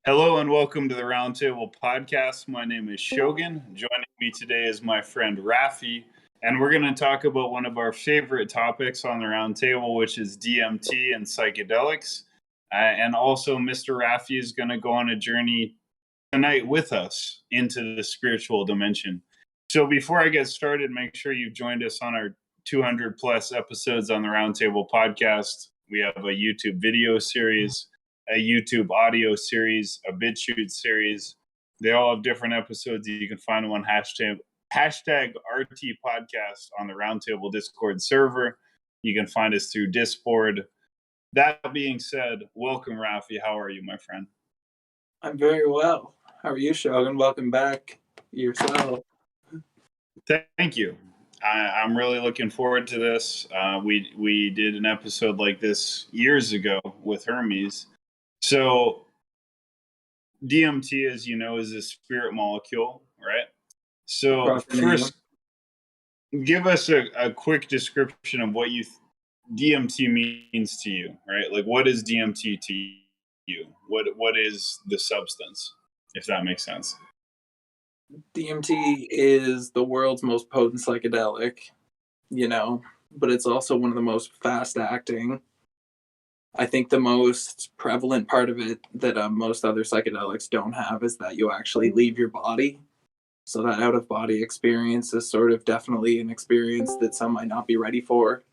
Hello and welcome to the Roundtable Podcast. My name is Shogun. Joining me today is my friend Raphie, and we're going to talk about one of our favorite topics on the Roundtable, which is DMT and psychedelics. And also, Mr. Raphie is going to go on a journey tonight with us into the spiritual dimension. So, before I get started, make sure you've joined us on our 200 plus episodes on the Roundtable Podcast. We have a YouTube video series, a YouTube audio series, a BitChute series. They all have different episodes. You can find them on hashtag RT Podcast on the Roundtable Discord server. You can find us through Discord. That being said, welcome, Raphie. How are you, my friend? I'm very well. How are you, Shogun? Welcome back yourself. Thank you. I'm really looking forward to this. We did an episode like this years ago with Hermes. So DMT, as you know, is a spirit molecule, right? So first, give us a quick description of what DMT means to you, right? Like, what is DMT to you? What is the substance, if that makes sense? DMT is the world's most potent psychedelic, but it's also one of the most fast-acting. I think the most prevalent part of it that most other psychedelics don't have is that you actually leave your body. So that out-of-body experience is sort of definitely an experience that some might not be ready for.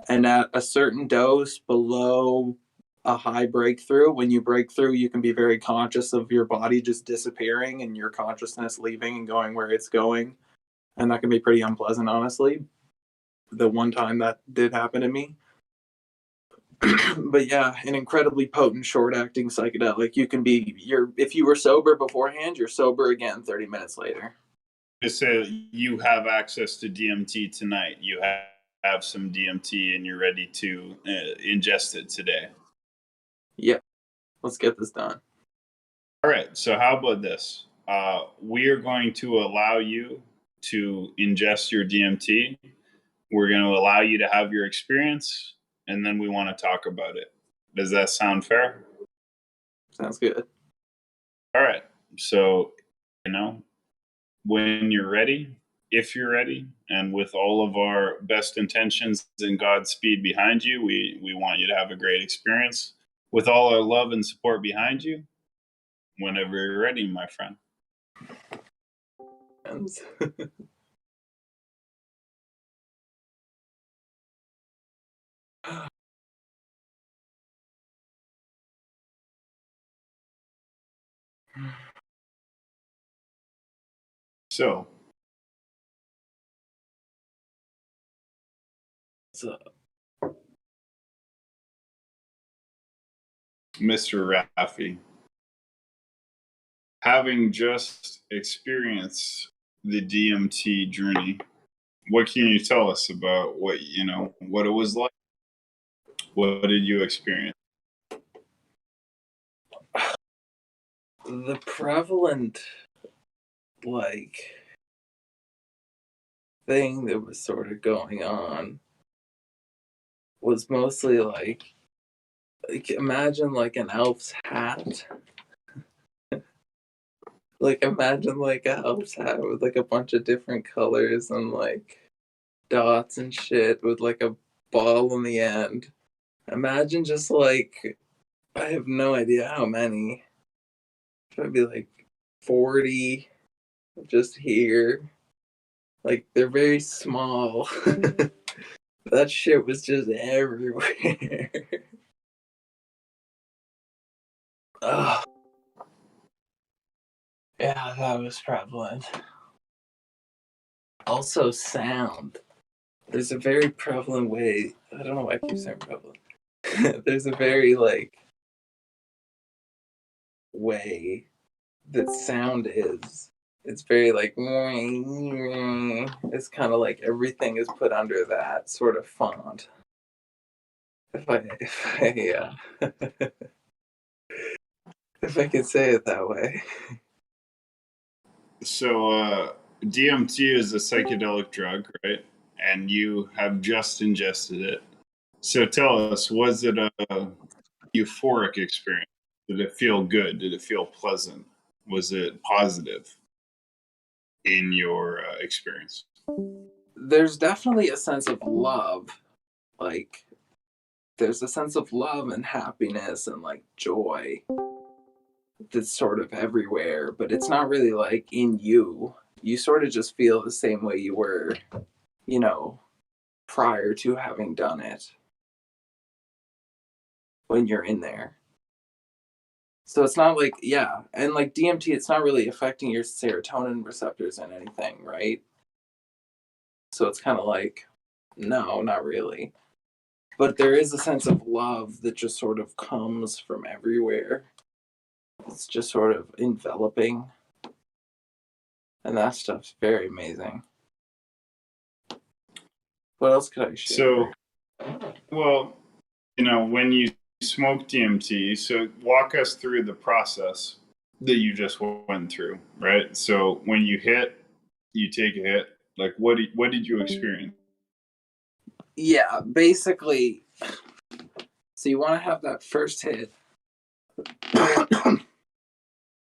And at a certain dose below a high breakthrough, when you break through, you can be very conscious of your body just disappearing and your consciousness leaving and going where it's going. And that can be pretty unpleasant, honestly. The one time that did happen to me. But yeah, an incredibly potent short-acting psychedelic. If you were sober beforehand, you're sober again 30 minutes later. Just say you have access to DMT tonight. You have some DMT and you're ready to ingest it today. Yep. Let's get this done. All right. So how about this? We are going to allow you to ingest your DMT. We're going to allow you to have your experience, and then we want to talk about it. Does that sound fair? Sounds good. All right. So, when you're ready, if you're ready, and with all of our best intentions and Godspeed behind you, we want you to have a great experience. With all our love and support behind you, whenever you're ready, my friend. So, Mr. Raphie, having just experienced the DMT journey, what can you tell us about what it was like? What did you experience? The prevalent thing that was sort of going on was mostly like imagine like an elf's hat. Imagine like a elf's hat with like a bunch of different colors and like dots and shit with like a ball on the end. Imagine just like, I have no idea how many. Probably like 40 just here. Like, they're very small. That shit was just everywhere. Oh. Yeah, that was prevalent. Also, sound. There's a very prevalent way. I don't know why I keep saying prevalent. There's a very, way that sound is. It's very, it's kind of like everything is put under that sort of font. If I could say it that way. So, DMT is a psychedelic drug, right? And you have just ingested it. So tell us, was it a euphoric experience? Did it feel good? Did it feel pleasant? Was it positive in your experience? There's definitely a sense of love. Like, there's a sense of love and happiness and like joy that's sort of everywhere, but it's not really like in you. You sort of just feel the same way you were, you know, prior to having done it when you're in there. So it's not like, yeah, and like DMT, it's not really affecting your serotonin receptors and anything, right? So it's kind of like, no, not really. But there is a sense of love that just sort of comes from everywhere. It's just sort of enveloping. And that stuff's very amazing. What else could I share? So, well, when you smoke DMT, so walk us through the process that you just went through, right? So when you take a hit, like what did you experience? Yeah, basically, so you want to have that first hit.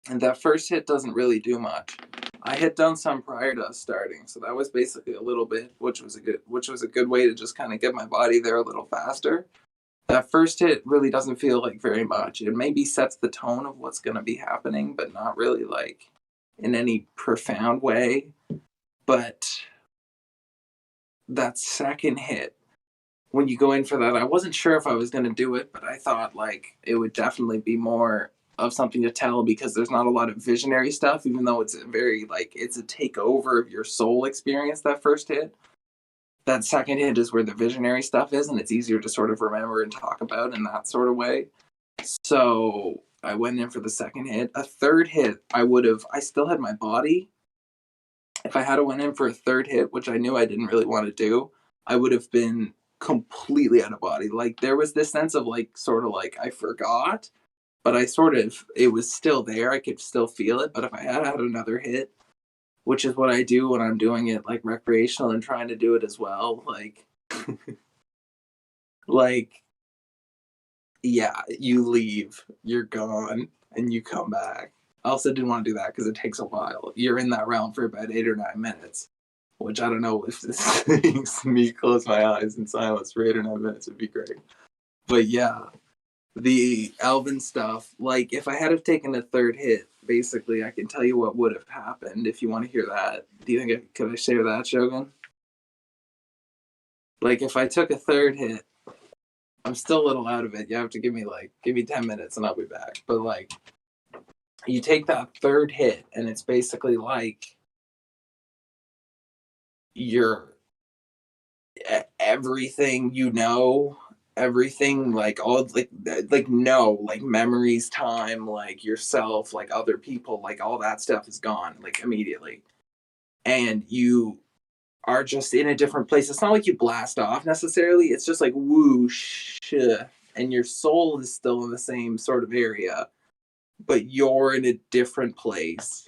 And that first hit doesn't really do much. I had done some prior to us starting, so that was basically a little bit, which was a good way to just kind of get my body there a little faster. That first hit really doesn't feel like very much. It maybe sets the tone of what's going to be happening, but not really like in any profound way. But that second hit, when you go in for that, I wasn't sure if I was going to do it, but I thought like it would definitely be more of something to tell because there's not a lot of visionary stuff, even though it's a very like it's a takeover of your soul experience. That first hit, that second hit is where the visionary stuff is, and it's easier to sort of remember and talk about in that sort of way. So I went in for the second hit. A third hit, I still had my body. If I had went in for a third hit, which I knew I didn't really want to do, I would have been completely out of body. Like there was this sense of like sort of like I forgot, but it was still there. I could still feel it. But if I had another hit, which is what I do when I'm doing it like recreational and trying to do it as well, like, like, yeah, you leave, you're gone, and you come back. I also didn't want to do that because it takes a while. You're in that realm for about 8 or 9 minutes, which I don't know if this makes me close my eyes in silence for 8 or 9 minutes would be great. But yeah, the Alvin stuff, like if I had have taken a third hit, basically I can tell you what would have happened if you want to hear that. Do you think could I share that, Shogun? Like if I took a third hit, I'm still a little out of it. You have to give me 10 minutes and I'll be back. But like you take that third hit and it's basically like your everything everything like all like no like memories, time, like yourself, like other people, like all that stuff is gone like immediately, and you are just in a different place. It's not like you blast off necessarily, it's just like whoosh, and your soul is still in the same sort of area, but you're in a different place,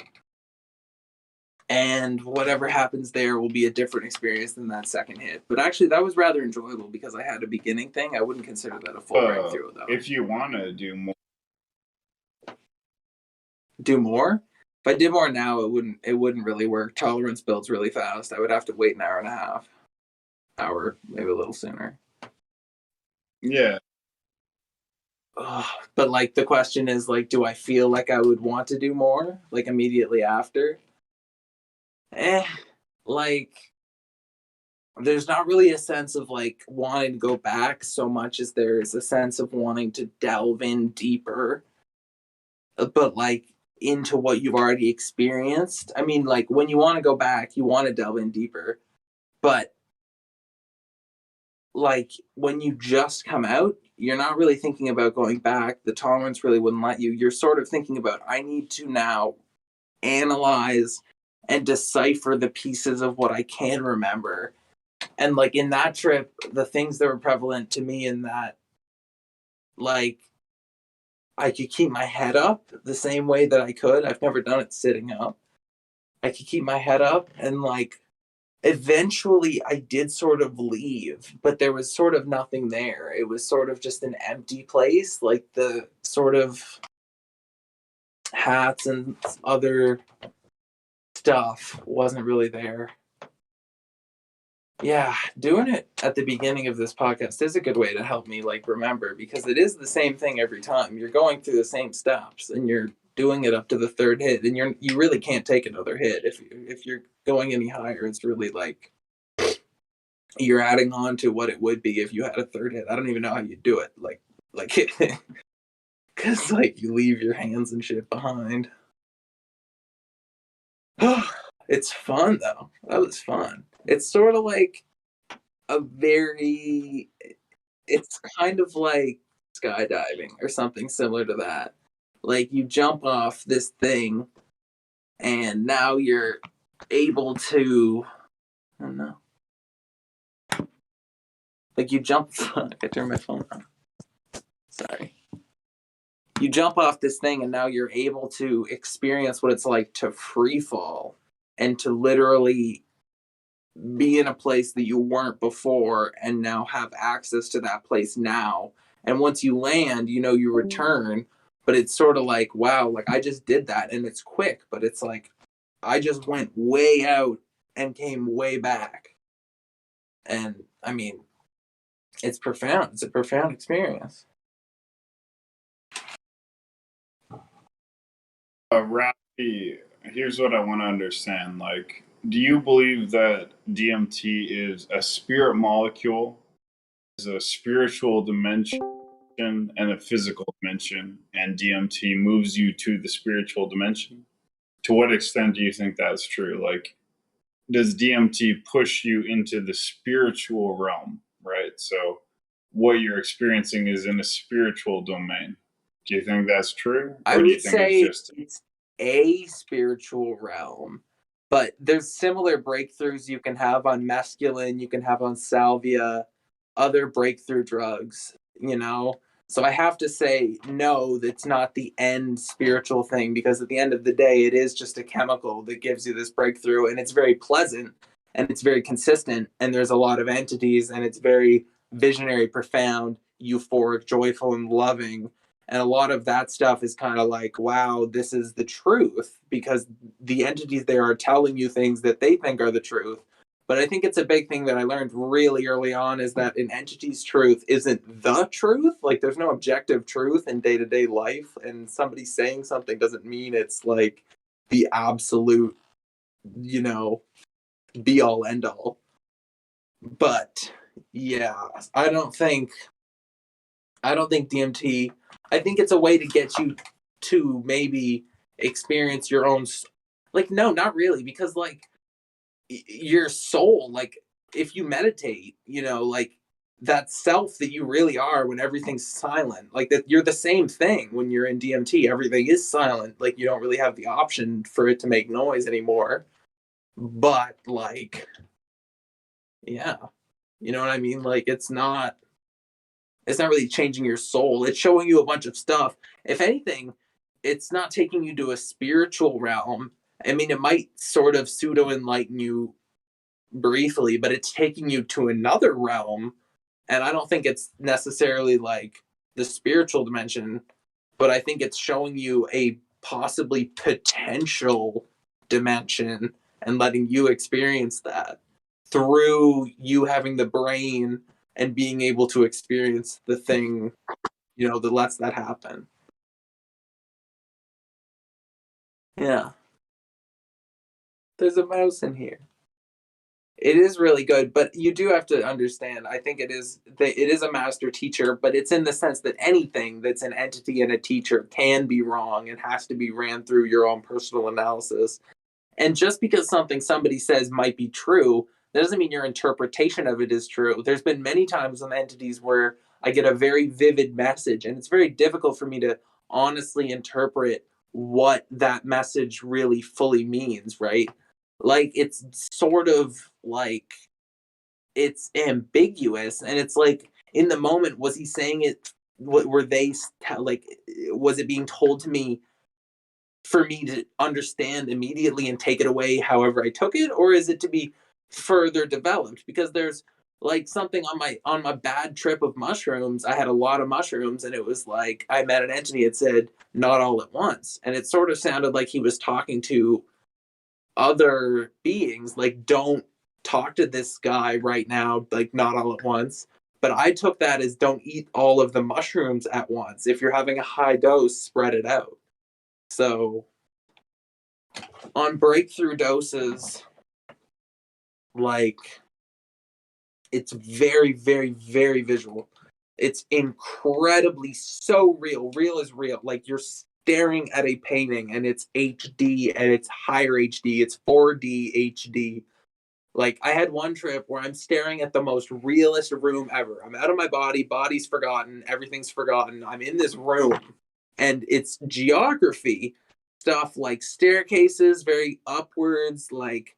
and whatever happens there will be a different experience than that second hit. But actually, that was rather enjoyable because I had a beginning thing. I wouldn't consider that a full breakthrough, though. If you want to do more, if I did more now, it wouldn't really work. Tolerance builds really fast. I would have to wait an hour and a half, maybe a little sooner. Yeah. But like the question is like, do I feel like I would want to do more like immediately after? Like there's not really a sense of like wanting to go back so much as there is a sense of wanting to delve in deeper, but like into what you've already experienced. I mean, like when you want to go back, you want to delve in deeper, but like when you just come out, you're not really thinking about going back. The tolerance really wouldn't let you. You're sort of thinking about, I need to now analyze and decipher the pieces of what I can remember. And like in that trip, the things that were prevalent to me in that, like, I could keep my head up the same way that I could. I've never done it sitting up. I could keep my head up, and like eventually I did sort of leave, but there was sort of nothing there. It was sort of just an empty place, like the sort of hats and other stuff wasn't really there. Yeah, doing it at the beginning of this podcast is a good way to help me like remember, because it is the same thing every time. You're going through the same steps and you're doing it up to the third hit, and you really can't take another hit if you're going any higher. It's really like you're adding on to what it would be if you had a third hit. I don't even know how you do it, like because like you leave your hands and shit behind. It's fun though. That was fun. It's sort of like a very it's kind of like skydiving or something similar to that. Like you jump off this thing and now you're able to I don't know. Like you jump I turned my phone on. Sorry. You jump off this thing and now you're able to experience what it's like to free fall and to literally be in a place that you weren't before and now have access to that place now. And once you land, you know, you return, but it's sort of like, wow, like I just did that and it's quick, but it's like I just went way out and came way back. And I mean, it's profound. It's a profound experience. Raphie, here's what I want to understand. Like, do you believe that DMT is a spirit molecule, is a spiritual dimension and a physical dimension, and DMT moves you to the spiritual dimension? To what extent do you think that's true? Like, does DMT push you into the spiritual realm, right? So, what you're experiencing is in a spiritual domain. Do you think that's true? I Or do you would think it's say just it's a spiritual realm, but there's similar breakthroughs you can have on mescaline, you can have on salvia, other breakthrough drugs, you know? So I have to say, no, that's not the end spiritual thing, because at the end of the day, it is just a chemical that gives you this breakthrough, and it's very pleasant and it's very consistent, and there's a lot of entities, and it's very visionary, profound, euphoric, joyful, and loving. And a lot of that stuff is kind of like, wow, this is the truth, because the entities there are telling you things that they think are the truth. But I think it's a big thing that I learned really early on, is that an entity's truth isn't the truth. Like there's no objective truth in day-to-day life, and somebody saying something doesn't mean it's like the absolute, you know, be all end all. But yeah, I don't think DMT. I think it's a way to get you to maybe experience your own. Like, no, not really, because like your soul, like if you meditate, you know, like that self that you really are when everything's silent, like that you're the same thing when you're in DMT. Everything is silent. Like you don't really have the option for it to make noise anymore. But like, yeah, you know what I mean? Like it's not really changing your soul. It's showing you a bunch of stuff. If anything, it's not taking you to a spiritual realm. I mean, it might sort of pseudo enlighten you briefly, but it's taking you to another realm. And I don't think it's necessarily like the spiritual dimension, but I think it's showing you a possibly potential dimension and letting you experience that through you having the brain and being able to experience the thing, you know, that lets that happen. Yeah. There's a mouse in here. It is really good, but you do have to understand. I think it is a master teacher, but it's in the sense that anything that's an entity and a teacher can be wrong and has to be ran through your own personal analysis. And just because somebody says might be true, that doesn't mean your interpretation of it is true. There's been many times on entities where I get a very vivid message, and it's very difficult for me to honestly interpret what that message really fully means, right? Like it's sort of like it's ambiguous, and it's like in the moment, was he saying it? What were they like? Was it being told to me for me to understand immediately and take it away however I took it, or is it to be further developed? Because there's like something on my bad trip of mushrooms. I had a lot of mushrooms, and it was like I met an entity. It said not all at once, and it sort of sounded like he was talking to other beings, like don't talk to this guy right now, like not all at once. But I took that as don't eat all of the mushrooms at once. If you're having a high dose, spread it out. So on breakthrough doses, like it's very, very, very visual. It's incredibly so real. Real is real. Like you're staring at a painting and it's HD and it's higher HD. It's 4D HD. Like I had one trip where I'm staring at the most realist room ever. I'm out of my body, body's forgotten, everything's forgotten. I'm in this room and it's geography stuff like staircases, very upwards, like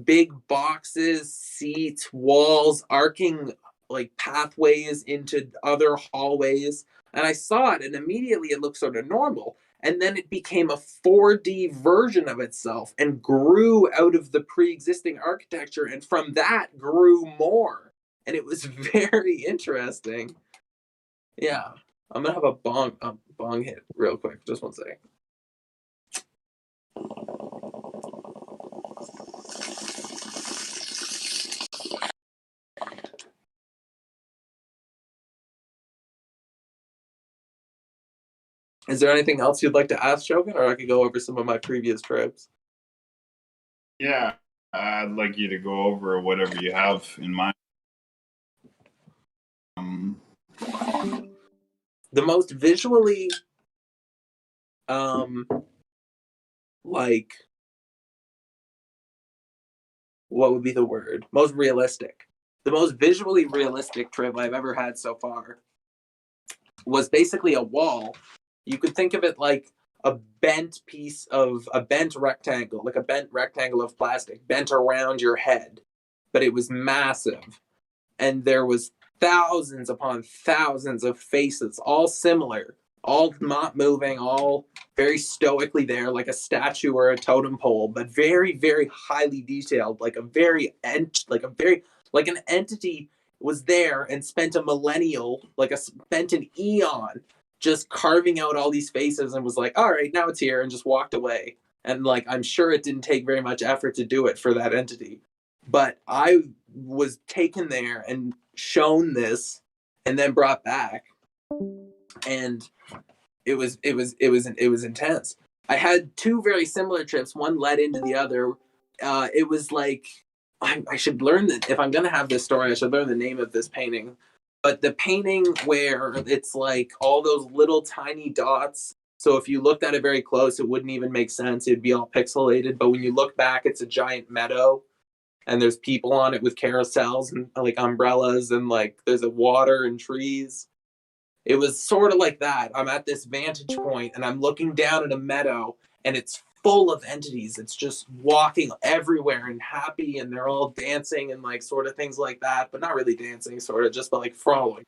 big boxes, seats, walls, arcing like pathways into other hallways. And I saw it and immediately it looked sort of normal. And then it became a 4D version of itself and grew out of the pre-existing architecture, and from that grew more, and it was very interesting. Yeah, I'm gonna have a bong hit real quick, just one second. Is there anything else you'd like to ask, Shogun, or I could go over some of my previous trips? Yeah, I'd like you to go over whatever you have in mind. The most visually um like what would be the word? Most realistic. The most visually realistic trip I've ever had so far was basically a wall. You could think of it like a bent rectangle, like a bent rectangle of plastic, bent around your head, but it was massive. And there was thousands upon thousands of faces, all similar, all not moving, all very stoically there, like a statue or a totem pole, but very, very highly detailed, like an entity was there and spent a millennial, spent an eon just carving out all these faces and was like, all right, now it's here, and just walked away. And like, I'm sure it didn't take very much effort to do it for that entity. But I was taken there and shown this and then brought back. And it was intense. I had two very similar trips. One led into the other. It was like I should learn that if I'm gonna have this story, I should learn the name of this painting. But the painting where it's like all those little tiny dots. So if you looked at it very close, it wouldn't even make sense. It'd be all pixelated. But when you look back, it's a giant meadow, and there's people on it with carousels and like umbrellas, and like there's a water and trees. It was sort of like that. I'm at this vantage point and I'm looking down at a meadow and it's full of entities. It's just walking everywhere and happy, and they're all dancing and like sort of things like that, but not really dancing, sort of just but like following.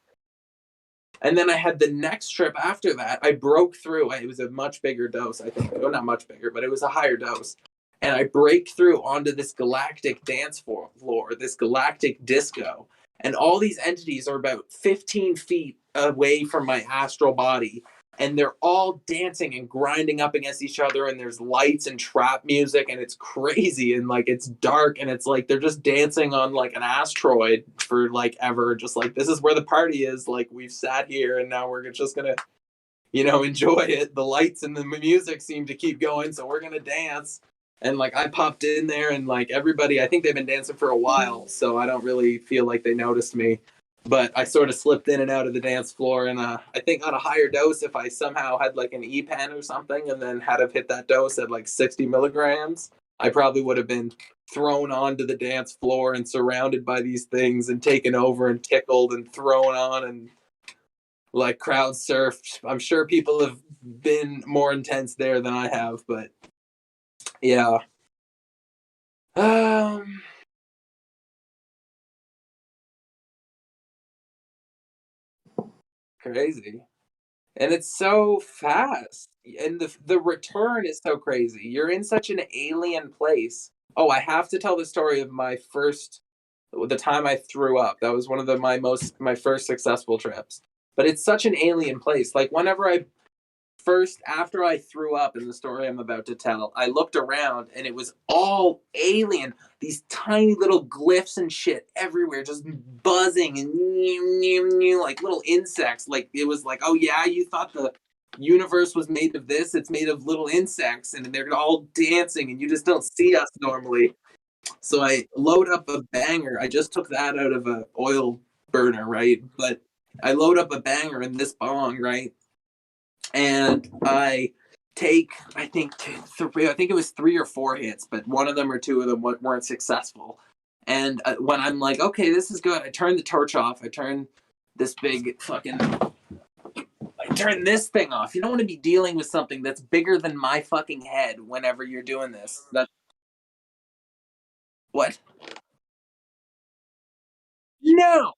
And then I had the next trip after that. I broke through. It was a much bigger dose, I think. Well, not much bigger, but it was a higher dose. And I break through onto this galactic dance floor, this galactic disco. And all these entities are about 15 feet away from my astral body. And they're all dancing and grinding up against each other. And there's lights and trap music. And it's crazy. And like it's dark. And it's like they're just dancing on like an asteroid for like ever. Just like, this is where the party is. Like, we've sat here and now we're just going to, enjoy it. The lights and the music seem to keep going. So we're going to dance. And like I popped in there and like everybody, I think they've been dancing for a while, so I don't really feel like they noticed me. But I sort of slipped in and out of the dance floor, and I think on a higher dose, if I somehow had like an E-pen or something and then had have hit that dose at like 60 milligrams, I probably would have been thrown onto the dance floor and surrounded by these things and taken over and tickled and thrown on and like crowd surfed. I'm sure people have been more intense there than I have, but yeah. Um, Crazy. And it's so fast. And the return is so crazy. You're in such an alien place. Oh, I have to tell the story of my first The time I threw up, that was one of my first successful trips. But it's such an alien place. Like whenever after I threw up in the story I'm about to tell, I looked around and it was all alien. These tiny little glyphs and shit everywhere, just buzzing and like little insects. Like it was like, oh yeah, you thought the universe was made of this? It's made of little insects, and they're all dancing, and you just don't see us normally. So I load up a banger. I just took that out of a oil burner, right? But I load up a banger in this bong, right? And I take, I think it was 3 or 4 hits, but one of them or two of them weren't successful. And when I'm like, okay, this is good, I turn the torch off. I turn this thing off. You don't want to be dealing with something that's bigger than my fucking head whenever you're doing this. What? No!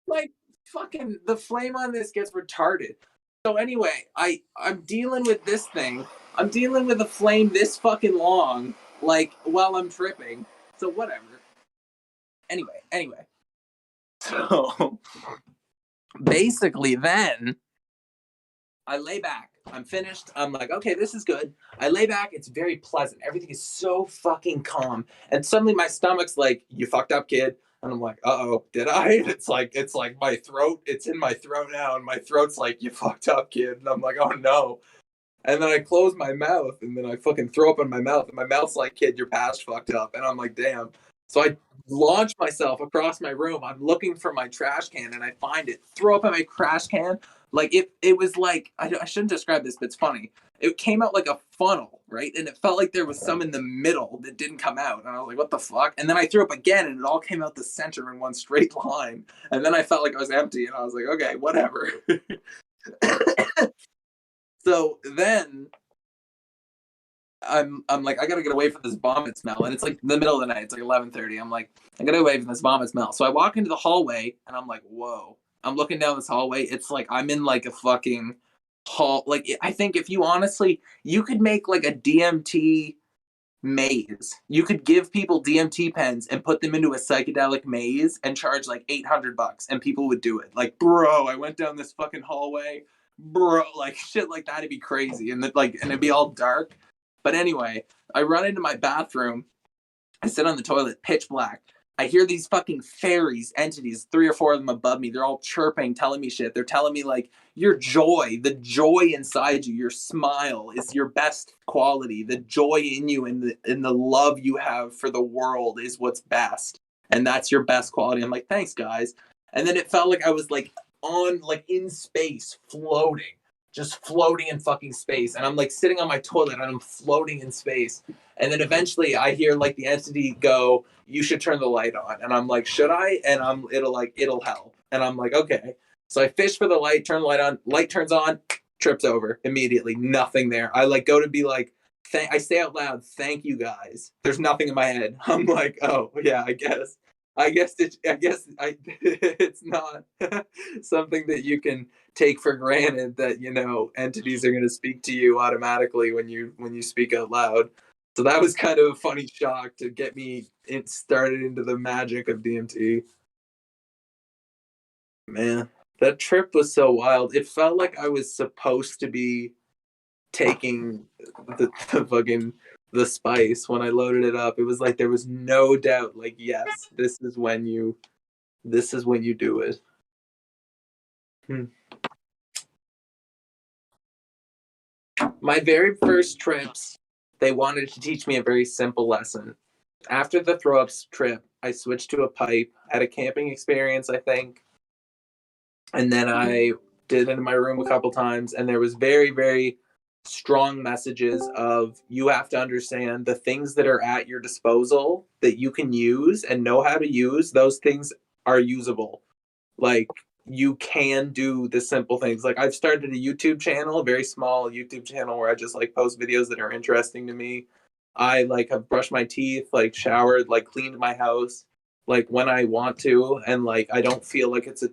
Like, fucking, the flame on this gets retarded. So anyway, I'm dealing with this thing. I'm dealing with a flame this fucking long, like, while I'm tripping. So whatever. Anyway. So, basically then, I lay back. I'm finished. I'm like, okay, this is good. I lay back. It's very pleasant. Everything is so fucking calm. And suddenly my stomach's like, you fucked up, kid. And I'm like, uh-oh, did I? It's like my throat. It's in my throat now. And my throat's like, you fucked up, kid. And I'm like, oh no. And then I close my mouth and then I fucking throw up in my mouth. And my mouth's like, kid, you're past fucked up. And I'm like, damn. So I launch myself across my room. I'm looking for my trash can and I find it. Throw up in my trash can. Like it was like, I shouldn't describe this, but it's funny. It came out like a funnel, right? And it felt like there was some in the middle that didn't come out. And I was like, what the fuck? And then I threw up again and it all came out the center in one straight line. And then I felt like I was empty and I was like, okay, whatever. So then I'm like, I gotta get away from this vomit smell. And it's like the middle of the night, it's like 11:30. I'm like, I gotta get away from this vomit smell. So I walk into the hallway and I'm like, whoa. I'm looking down this hallway. It's like I'm in like a fucking hall. Like I think if you honestly, you could make like a DMT maze. You could give people DMT pens and put them into a psychedelic maze and charge like $800 and people would do it. Like, bro, I went down this fucking hallway. Bro, like shit like that'd be crazy. And it'd be all dark. But anyway, I run into my bathroom. I sit on the toilet, pitch black. I hear these fucking fairies, entities, 3 or 4 of them above me. They're all chirping, telling me shit. They're telling me like your joy, the joy inside you, your smile is your best quality. The joy in you and the love you have for the world is what's best. And that's your best quality. I'm like, thanks, guys. And then it felt like I was like in space, floating. Just floating in fucking space. And I'm like sitting on my toilet and I'm floating in space. And then eventually I hear like the entity go, you should turn the light on. And I'm like, should I? And it'll help. And I'm like, okay. So I fish for the light, turn the light on, light turns on, trips over immediately. Nothing there. I like go to be like, I say out loud, thank you guys. There's nothing in my head. I'm like, oh yeah, I guess it's not something that you can take for granted that entities are going to speak to you automatically when you speak out loud. So that was kind of a funny shock to get me started into the magic of DMT. Man, that trip was so wild. It felt like I was supposed to be taking the fucking the spice when I loaded it up. It was like there was no doubt. Like, yes, this is when you do it. My very first trips, they wanted to teach me a very simple lesson. After the throw ups trip, I switched to a pipe, had a camping experience, I think. And then I did it in my room a couple times, and there was very, very strong messages of you have to understand the things that are at your disposal that you can use and know how to use. Those things are usable. Like you can do the simple things. Like I've started a YouTube channel, a very small YouTube channel where I just like post videos that are interesting to me. I like have brushed my teeth, like showered, like cleaned my house, like when I want to, and like I don't feel like it's a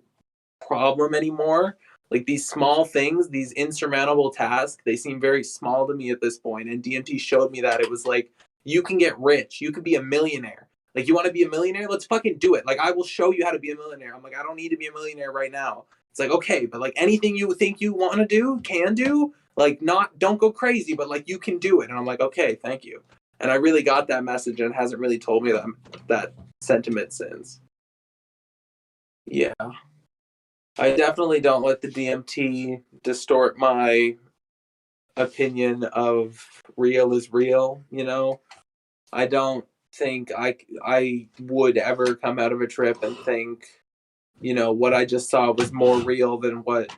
problem anymore. Like these small things, these insurmountable tasks, they seem very small to me at this point. And DMT showed me that it was like you can get rich, you could be a millionaire. Like, you want to be a millionaire? Let's fucking do it. Like, I will show you how to be a millionaire. I'm like, I don't need to be a millionaire right now. It's like, okay, but like anything you think you want to do, can do, like, not, don't go crazy, but like you can do it. And I'm like, okay, thank you. And I really got that message, and hasn't really told me that sentiment since. Yeah. I definitely don't let the DMT distort my opinion of real is real, you know? I don't think I would ever come out of a trip and think, you know, what I just saw was more real than what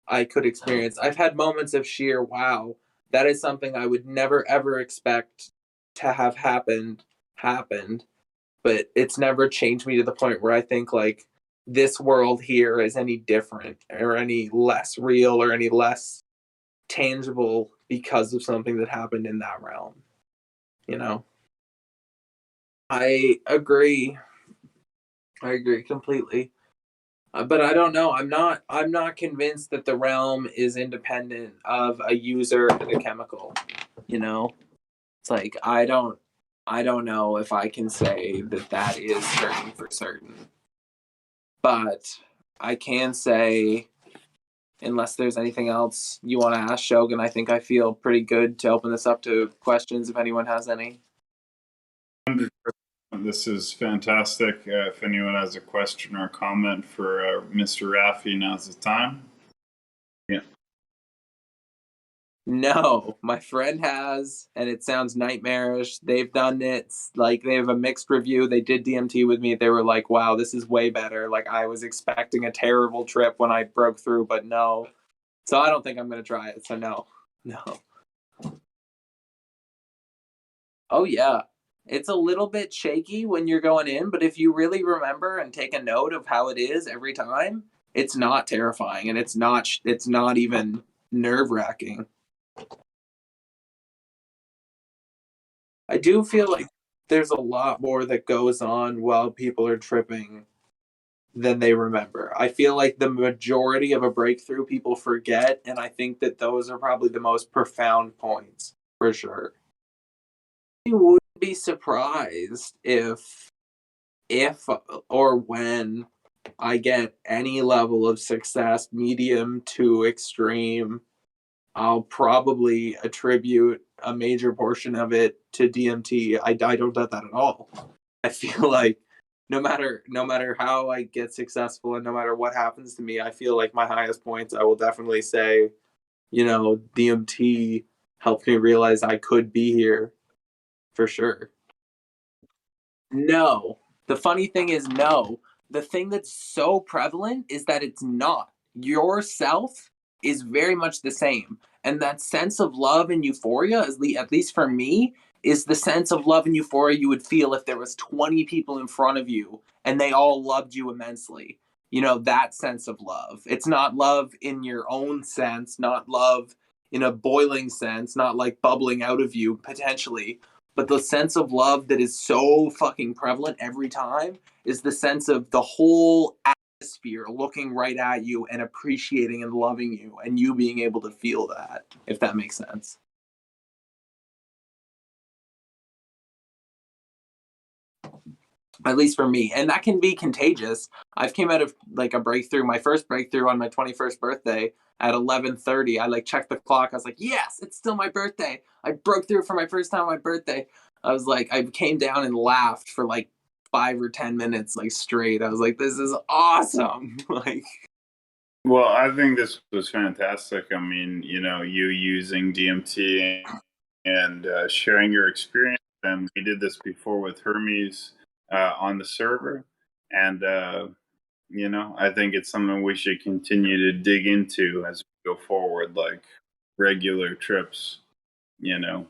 I could experience. I've had moments of sheer wow. That is something I would never ever expect to have happened, but it's never changed me to the point where I think like this world here is any different or any less real or any less tangible because of something that happened in that realm. You know? I agree. I agree completely. But I don't know. I'm not convinced that the realm is independent of a user and a chemical. You know, it's like I don't know if I can say that that is certain for certain. But I can say, unless there's anything else you want to ask Shogun, I think I feel pretty good to open this up to questions if anyone has any. This is fantastic. If anyone has a question or comment for Mr. Raphie, now's the time. Yeah. No, my friend has, and it sounds nightmarish. They've done it. Like, they have a mixed review. They did DMT with me. They were like, wow, this is way better. Like, I was expecting a terrible trip when I broke through, but no. So I don't think I'm going to try it. So no. No. Oh, yeah. It's a little bit shaky when you're going in, but if you really remember and take a note of how it is every time, it's not terrifying, and it's not even nerve-wracking. I do feel like there's a lot more that goes on while people are tripping than they remember. I feel like the majority of a breakthrough people forget, and I think that those are probably the most profound points for sure. I wouldn't be surprised if or when I get any level of success, medium to extreme, I'll probably attribute a major portion of it to DMT. I don't doubt that at all. I feel like no matter how I get successful and no matter what happens to me, I feel like my highest points I will definitely say, you know, DMT helped me realize I could be here for sure. No. The funny thing is no. The thing that's so prevalent is that it's not. Yourself is very much the same. And that sense of love and euphoria, at least for me, is the sense of love and euphoria you would feel if there was 20 people in front of you and they all loved you immensely. You know, that sense of love. It's not love in your own sense, not love in a boiling sense, not like bubbling out of you potentially, but the sense of love that is so fucking prevalent every time is the sense of the whole atmosphere looking right at you and appreciating and loving you, and you being able to feel that, if that makes sense. At least for me, and that can be contagious. I've came out of like a breakthrough, my first breakthrough on my 21st birthday at 11:30. I like checked the clock. I was like, yes, it's still my birthday. I broke through for my first time on my birthday. I was like, I came down and laughed for like 5 or 10 minutes like straight. I was like, this is awesome. Like, Well, I think this was fantastic. I mean, you using DMT and sharing your experience. And we did this before with Hermes on the server. And, I think it's something we should continue to dig into as we go forward, like regular trips, you know.